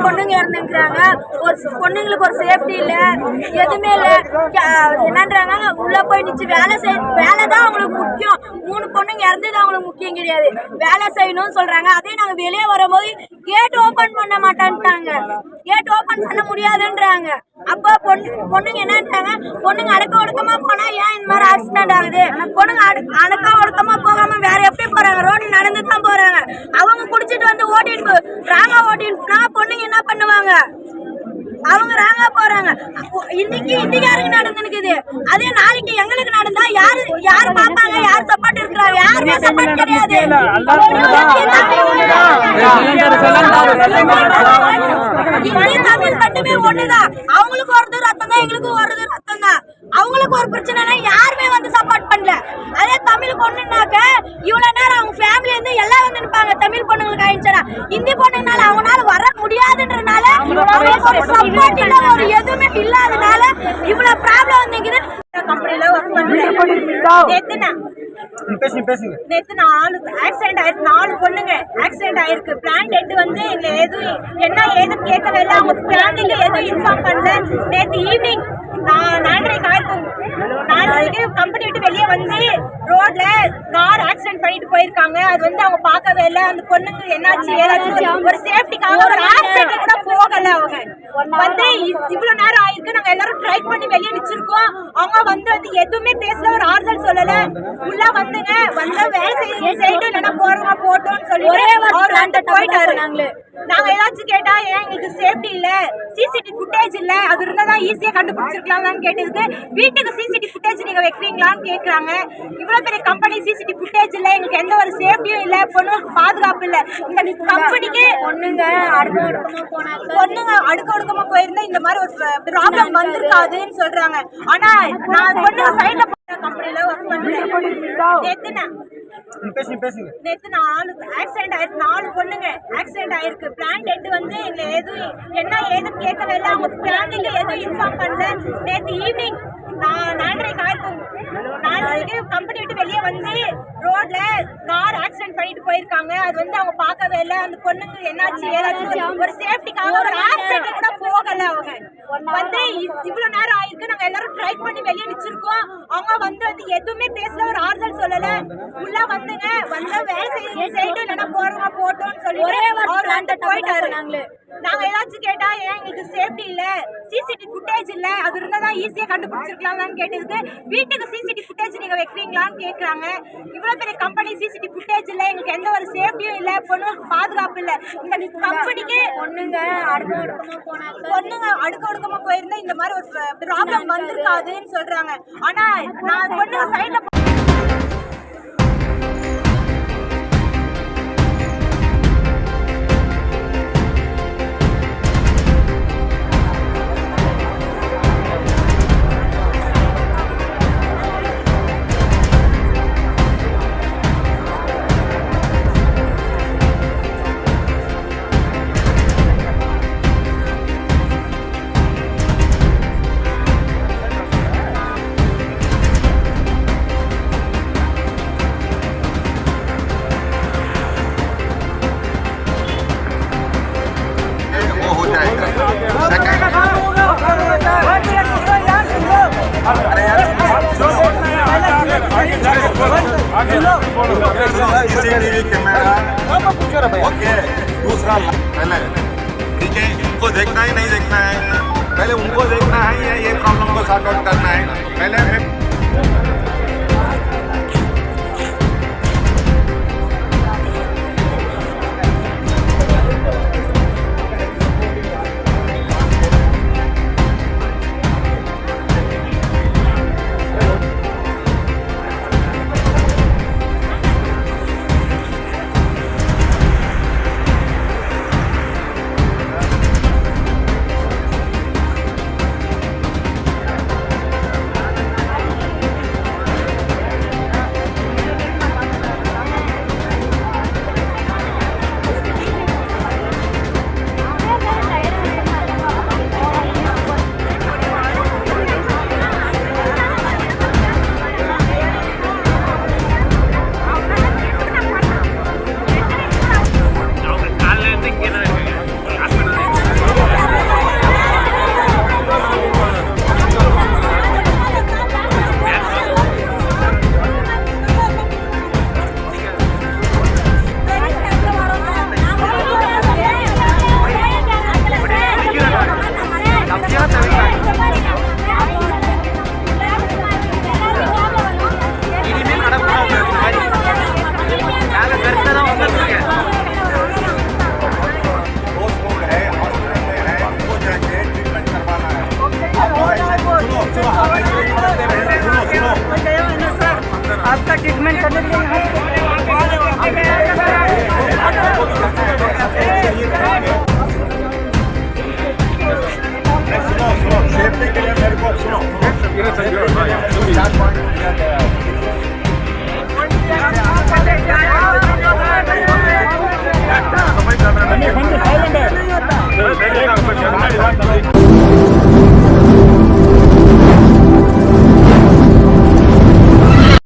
பொண்ணுங்க இறந்துக்கிறாங்க. ஒரு பொண்ணுங்களுக்கு ஒரு சேஃப்டி இல்லை, எதுவுமே இல்லை. என்னன்றாங்க, உள்ள போய் நிச்சு வேலை தான் அவங்களுக்கு முக்கியம். 3 பொண்ணுங்க இறந்தது அவங்களுக்கு முக்கியம் கிடையாது, வேலை செய்யணும்னு சொல்றாங்க. அதே நாங்க வெளியே வரும்போது கேட் ஓபன் பண்ண மாட்டேன்ட்டாங்க, கேட் ஓபன் பண்ண முடியாதுன்றாங்க. அப்போ பொண்ணுங்க என்னன்றாங்க, பொண்ணுங்க அடக்க ஒடுக்கமா போனா ஏன் இந்த மாதிரி ஆக்சிடென்ட் ஆகுது? பொண்ணுங்க அடக்க ஒடுக்கமா போகாம வேற எப்படி போறாங்க? ரோடு நடந்து தான் போறாங்க. அவங்க குடிச்சிட்டு வந்து ஓட்டிட்டு ராங்கா ஓட்டிட்டுனா பொண்ணுங்க என்ன பண்ணுவாங்க? அவங்க ராங்கா போறாங்க. இன்னைக்கு இந்தியாருக்கு நடந்துருக்குது, அதே நாளைக்கு எங்களுக்கு நடந்தா யாரு பாப்பாங்க? யார் சப்போர்ட் இருக்கிறாங்க? யாருமே சப்போர்ட் கிடையாது. இந்திய தமிழ் மட்டுமே ஒண்ணுதான். அவங்களுக்கு வருது ரத்தம் தான், எங்களுக்கு வருது ரத்தம் தான். அவங்களுக்கு ஒரு பிரச்சனைனா யாருமே வந்து சப்போர்ட் பண்ணல. அதே தமிழ் பொண்ணுனாக்க இவ்வளவு நேரம் அவங்க ஃபேமிலி இருந்து எல்லாம் வந்து நிற்பாங்க. தமிழ் பொண்ணுங்களுக்கு ஆயிடுச்சுன்னா இந்தி பொண்ணுனால அவங்களால வர முடியாதுன்றனால அவங்களுக்கு ஒரு சப்போர்ட் இல்ல, ஒரு எதுவுமே இல்லாதனால இவ்வளவு ப்ராப்ளம் வந்துங்குது. கம்பெனில ஒர்க் பண்றேன். நேத்து 4 ஆக்சிடென்ட் ஆயிருக்கு, 4 பொண்ணுங்க ஆக்சிடென்ட் ஆயிருக்கு. பிளான் டெட் வந்து எதுவும் என்ன ஏதுன்னு கேட்கவே இல்லை, அவங்க பிளானிங் எதுவும் இன்ஃபார்ம் பண்ணல. நேற்று ஈவினிங் 4:30 ஆயிருக்கும், 4:30 கம்பெனி விட்டு வெளியே வந்து ரோட்ல கார் ஆக்சிடென்ட் பண்ணிட்டு போயிருக்காங்க. அது வந்து அவங்க பார்க்கவே இல்லை. அந்த பொண்ணுங்க என்னாச்சு ஏதாச்சும் ஒரு சேஃப்டிக்காக ஒரு ஹாஸ்பிட்டல் கூட போகல. அவங்க வந்து இவ்வளவு நேரம் ஆயிருக்கு, நாங்க எல்லாரும் ட்ரை பண்ணி வெளியே நிச்சிருக்கோம். அவங்க வந்து எதுவுமே பேசல, ஒரு ஆறுதல் சொல்லல. உள்ள வந்துங்க வந்த வேலை செய்யணும் இல்லைன்னா போறவங்க போட்டோம்னு சொல்லி போயிட்டாரு. நாங்க ஏதாச்சும் கேட்டா ஏன் எங்களுக்கு சேஃப்டி இல்ல, சிசிடிவி ஃபுட்டேஜ் இல்ல, அது இருந்தாதான் ஈஸியா கண்டுபிடிச்சிருக்கலாம்னு கேட்டதுக்கு வீட்டுக்கு சிசிடிவி ஃபுட்டேஜ் நீங்க வைக்கிறீங்களான்னு கேக்குறாங்க. இவ்வளவு பெரிய கம்பெனி சிசிடிவி ஃபுட்டேஜ் இல்ல, எங்களுக்கு எந்த ஒரு சேஃப்டியும் இல்ல, பொண்ணுங்களுக்கு பாதுகாப்பு இல்ல. இந்த கம்பெனிக்கு பொண்ணுங்க அடுக்க ஒடுக்கமா போயிருந்தா இந்த மாதிரி ஒரு ப்ராப்ளம் வந்திருக்காதுன்னு சொல்றாங்க. ஆனா நான் பொண்ணுங்க சைட்ல கம்பெனில ஒர்க் பண்றேன். நேத்து 4 ஆக்சிடென்ட் ஆயிருக்கு, 4 பொண்ணுங்க ஆக்சிடென்ட் ஆயிருக்கு. பிளான் டெட் வந்து எதுவும் என்ன ஏதுன்னு கேட்கவே இல்லை, அவங்க பிளானிங் எதுவும் இன்ஃபார்ம் பண்ணல. நேற்று ஈவினிங் 4:30 ஆயிருக்கும், 4:30 கம்பெனி விட்டு வெளியே வந்து ரோட்ல கார் ஆக்சிடென்ட் பண்ணிட்டு போயிருக்காங்க. அது வந்து அவங்க பார்க்கவே இல்லை. அந்த பொண்ணுங்க என்னாச்சு ஏதாச்சும் ஒரு சேஃப்டிக்காக ஒரு ஹாஸ்பிட்டல் கூட போகல. அவங்க வந்து இவ்வளவு நேரம் ஆயிருக்கு, நாங்க எல்லாரும் ட்ரை பண்ணி வெளியே நிச்சிருக்கோம். அவங்க வந்து எதுவுமே பேசல, ஒரு ஆறுதல் சொல்லல. உள்ள வந்துங்க வந்த வேலை செய்யணும் இல்லைன்னா போறவங்க போட்டோம்னு சொல்லி போயிட்டாரு. நாங்க ஏதாச்சும் கேட்டா ஏன் எங்களுக்கு சேஃப்டி இல்ல, சிசிடிவி ஃபுட்டேஜ் இல்ல, அது இருந்தாதான் ஈஸியா கண்டுபிடிச்சிருக்கலாம்னு கேட்டதுக்கு வீட்டுக்கு சிசிடிவி ஃபுட்டேஜ் நீங்க வைக்கிறீங்களான்னு கேக்குறாங்க. இவ்வளவு பெரிய கம்பெனி சிசிடிவி ஃபுட்டேஜ் இல்ல, எங்களுக்கு எந்த ஒரு சேஃப்டியும் இல்ல, பொண்ணுங்களுக்கு பாதுகாப்பு இல்ல. இந்த கம்பெனிக்கு பொண்ணுங்க அடுக்க ஒடுக்கமா போயிருந்தா இந்த மாதிரி ஒரு ப்ராப்ளம் வந்திருக்காதுன்னு சொல்றாங்க. ஆனா நான் பொண்ணுங்க சைட்ல ओके, दूसरा पहले ठीक है, इनको देखना ही नहीं देखना है, पहले उनको देखना है या ये प्रॉब्लम को सॉर्ट आउट करना है पहले। चार पॉइंट दिया गया है